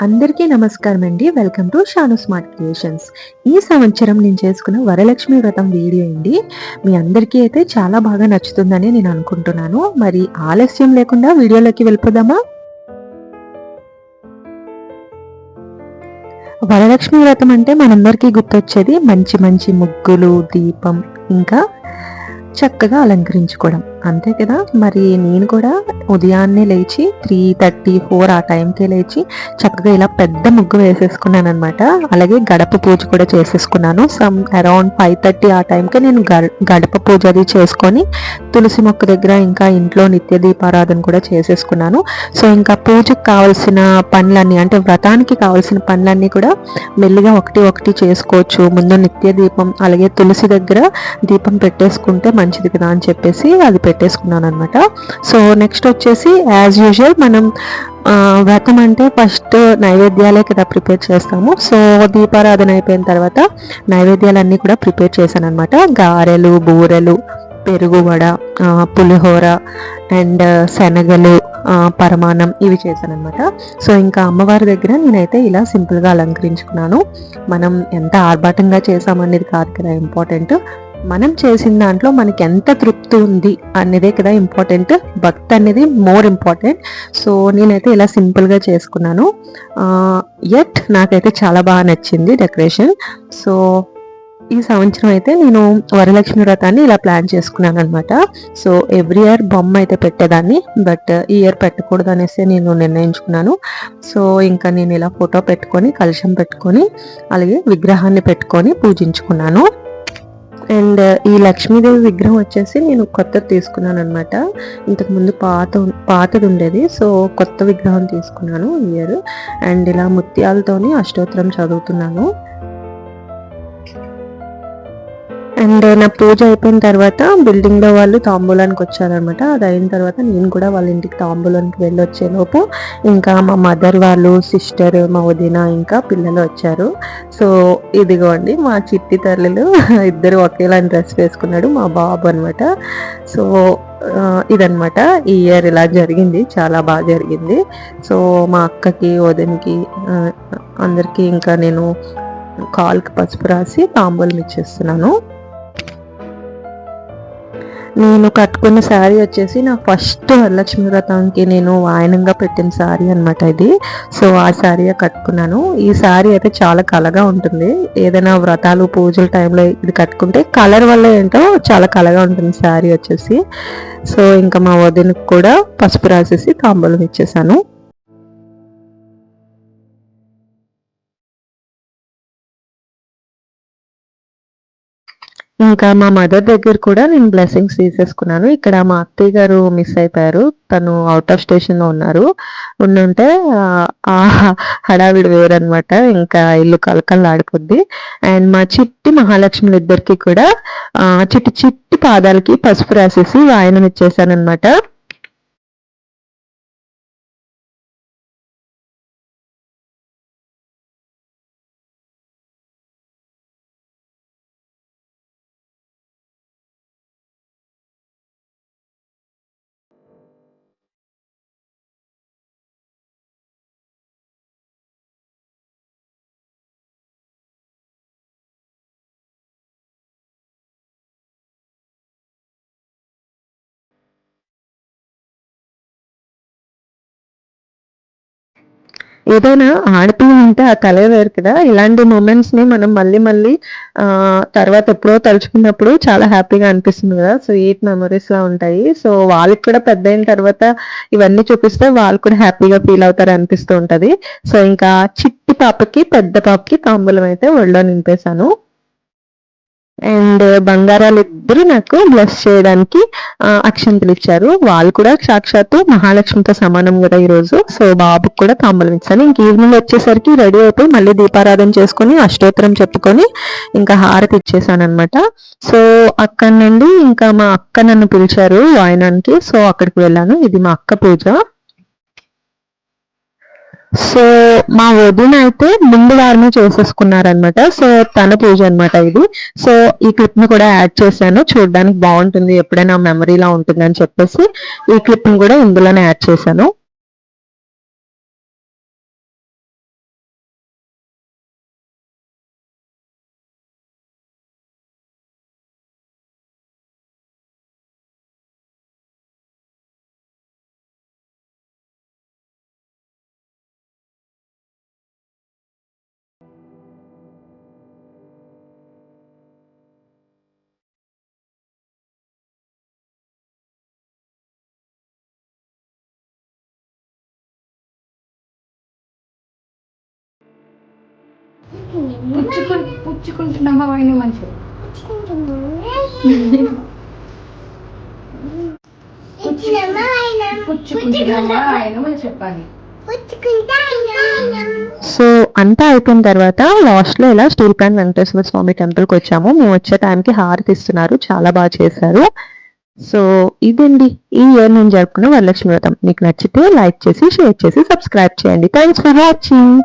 అందరికీ నమస్కారం అండి. Welcome to Shanu smart creations. ఈ సంవత్సరం నేను చేసుకున్న వరలక్ష్మి వ్రతం వీడియో అండి. మీ అందరికీ అయితే చాలా బాగా నచ్చుతుందని నేను అనుకుంటున్నాను. మరి ఆలస్యం లేకుండా వీడియోలోకి వెళ్ళిపోదామా? వరలక్ష్మి వ్రతం అంటే మనందరికీ గుర్తొచ్చేది మంచి మంచి ముగ్గులు, దీపం, ఇంకా చక్కగా అలంకరించుకోవడం అంతే కదా. మరి నేను కూడా ఉదయాన్నే లేచి 3:34 ఆ టైంకే లేచి చక్కగా ఇలా పెద్ద ముగ్గు వేసేసుకున్నాను అనమాట. అలాగే గడప పూజ కూడా చేసేసుకున్నాను. అరౌండ్ 5:30 ఆ టైంకే నేను గడప పూజ అది చేసుకొని తులసి మొక్క దగ్గర ఇంకా ఇంట్లో నిత్య దీపారాధన కూడా చేసేసుకున్నాను. సో ఇంకా పూజకు కావాల్సిన పనులన్నీ అంటే వ్రతానికి కావాల్సిన పనులన్నీ కూడా మెల్లిగా ఒకటి ఒకటి చేసుకోవచ్చు. ముందు నిత్య దీపం అలాగే తులసి దగ్గర దీపం పెట్టేసుకుంటే మంచిది కదా అని చెప్పేసి అది పెట్టేసుకున్నాను అనమాట. సో నెక్స్ట్ వచ్చేసి యాజ్ యూజువల్ మనం వ్రతం అంటే ఫస్ట్ నైవేద్యాలే కదా ప్రిపేర్ చేస్తాము. సో దీపారాధన అయిపోయిన తర్వాత నైవేద్యాలన్నీ కూడా ప్రిపేర్ చేశాను అనమాట. గారెలు, బూరెలు, పెరుగు వడ, పులిహోర అండ్ శనగలు, పరమాన్నం ఇవి చేశాను అనమాట. సో ఇంకా అమ్మవారి దగ్గర నేనైతే ఇలా సింపుల్గా అలంకరించుకున్నాను. మనం ఎంత ఆర్భాటంగా చేసామనేది కాదు కదా ఇంపార్టెంట్, మనం చేసిన దాంట్లో మనకి ఎంత తృప్తి ఉంది అనేదే కదా ఇంపార్టెంట్. భక్తి అనేది మోర్ ఇంపార్టెంట్. సో నేనైతే ఇలా సింపుల్గా చేసుకున్నాను. యట్ నాకైతే చాలా బాగా నచ్చింది డెకరేషన్. సో ఈ సంవత్సరం అయితే నేను వరలక్ష్మి వ్రతాన్ని ఇలా ప్లాన్ చేసుకున్నాను అనమాట. సో ఎవ్రీ ఇయర్ బొమ్మ అయితే పెట్టేదాన్ని, బట్ ఈ ఇయర్ పెట్టకూడదు అనేసి నేను నిర్ణయించుకున్నాను. సో ఇంకా నేను ఇలా ఫోటో పెట్టుకొని, కలశం పెట్టుకొని, అలాగే విగ్రహాన్ని పెట్టుకొని పూజించుకున్నాను. అండ్ ఈ లక్ష్మీదేవి విగ్రహం వచ్చేసి నేను కొత్తది తీసుకున్నాను అనమాట. ఇంతకుముందు పాతది ఉండేది. సో కొత్త విగ్రహం తీసుకున్నాను ఈ ఇయర్. అండ్ ఇలా ముత్యాలతోని అష్టోత్తరం చదువుతున్నాను. అండ్ నా పూజ అయిపోయిన తర్వాత బిల్డింగ్లో వాళ్ళు తాంబూలానికి వచ్చారనమాట. అది అయిన తర్వాత నేను కూడా వాళ్ళ ఇంటికి తాంబూలానికి వెళ్ళి వచ్చేలోపు ఇంకా మా మదర్ వాళ్ళు, సిస్టర్, మా వదిన, ఇంకా పిల్లలు వచ్చారు. సో ఇదిగోండి మా చిట్టి తల్లులు ఇద్దరు ఒకేలాంటి డ్రెస్ వేసుకున్నాడు, మా బాబు అనమాట. సో ఇదనమాట ఈ ఇయర్ ఇలా జరిగింది, చాలా బాగా జరిగింది. సో మా అక్కకి, వదినకి, అందరికీ ఇంకా నేను కాల్కి పసుపు రాసి తాంబూలం ఇచ్చేస్తున్నాను. నేను కట్టుకున్న శారీ వచ్చేసి నా ఫస్ట్ వరలక్ష్మి వ్రతానికి నేను వాయనంగా పెట్టిన శారీ అనమాట ఇది. సో ఆ శారీ కట్టుకున్నాను. ఈ శారీ అయితే చాలా కలగా ఉంటుంది. ఏదైనా వ్రతాలు, పూజల టైంలో ఇది కట్టుకుంటే కలర్ వల్ల ఏంటో చాలా కలగా ఉంటుంది శారీ వచ్చేసి. సో ఇంకా మా వదినకి కూడా పసుపు రాసేసి తాంబూలం ఇచ్చేసాను. ఇంకా మా మదర్ దగ్గర కూడా నేను బ్లెస్సింగ్స్ తీసేసుకున్నాను. ఇక్కడ మా అత్తయ్య గారు మిస్ అయిపోయారు. తను అవుట్ ఆఫ్ స్టేషన్లో ఉన్నారు. ఉండుంటే ఆ హడావిడి వేరనమాట. ఇంకా ఇల్లు కలకల్లాడిపోద్ది. అండ్ మా చిట్టి మహాలక్ష్ములు ఇద్దరికి కూడా చిట్టి చిట్టి పాదాలకి పసుపు రాసేసి వాయనం ఇచ్చేసాను అనమాట. ఏదైనా ఆడపిల్ల ఉంటే ఆ కలే వేరు కదా. ఇలాంటి మూమెంట్స్ ని మనం మళ్ళీ మళ్ళీ తర్వాత ఎప్పుడో తలుచుకున్నప్పుడు చాలా హ్యాపీగా అనిపిస్తుంది కదా. స్వీట్ మెమరీస్ లా ఉంటాయి. సో వాళ్ళకి కూడా పెద్ద అయిన తర్వాత ఇవన్నీ చూపిస్తే వాళ్ళు కూడా హ్యాపీగా ఫీల్ అవుతారు అనిపిస్తూ ఉంటది. సో ఇంకా చిట్టి పాపకి, పెద్ద పాపకి తాంబూలం అయితే ఒళ్ళో నింపేశాను. అండ్ బంగారాలు ఇద్దరు నాకు బ్లెస్ చేయడానికి అక్షంతలు ఇచ్చారు. వాళ్ళు కూడా సాక్షాత్తు మహాలక్ష్మితో సమానం కదా ఈరోజు. సో బాబుకి కూడా తాంబూలం ఇచ్చాను. ఇంక ఈవినింగ్ వచ్చేసరికి రెడీ అయిపోయి మళ్ళీ దీపారాధన చేసుకుని అష్టోత్తరం చెప్పుకొని ఇంకా హారతి ఇచ్చేసాను అనమాట. సో అక్కడి నుండి ఇంకా మా అక్క నన్ను పిలిచారు వాయనానికి. సో అక్కడికి వెళ్ళాను. ఇది మా అక్క పూజ. సో మా వదిన అయితే ముందు వారమే చేసేసుకున్నారనమాట. సో తన పూజ అనమాట ఇది. సో ఈ క్లిప్ ని కూడా యాడ్ చేశాను, చూడడానికి బాగుంటుంది, ఎప్పుడైనా మెమరీలా ఉంటుంది అని చెప్పేసి ఈ క్లిప్ ని కూడా ఇందులోనే యాడ్ చేశాను. పుచ్చుకుంటున్నామా ఆయన మంచి పుచ్చుకుంటున్నామా ఆయన మంచి చెప్పాలి. సో అంతా అయిపోయిన తర్వాత లాస్ట్ లో ఇలా స్టీల్ ప్లాంట్ వెంకటేశ్వర స్వామి టెంపుల్ కి వచ్చాము. మేము వచ్చే టైంకి హారతి ఇస్తున్నారు, చాలా బాగా చేశారు. సో ఇదండి ఈ ఇయర్ నేను జరుపుకున్న వరలక్ష్మి వ్రతం. మీకు నచ్చితే లైక్ చేసి, షేర్ చేసి, సబ్స్క్రైబ్ చేయండి. Thanks for watching.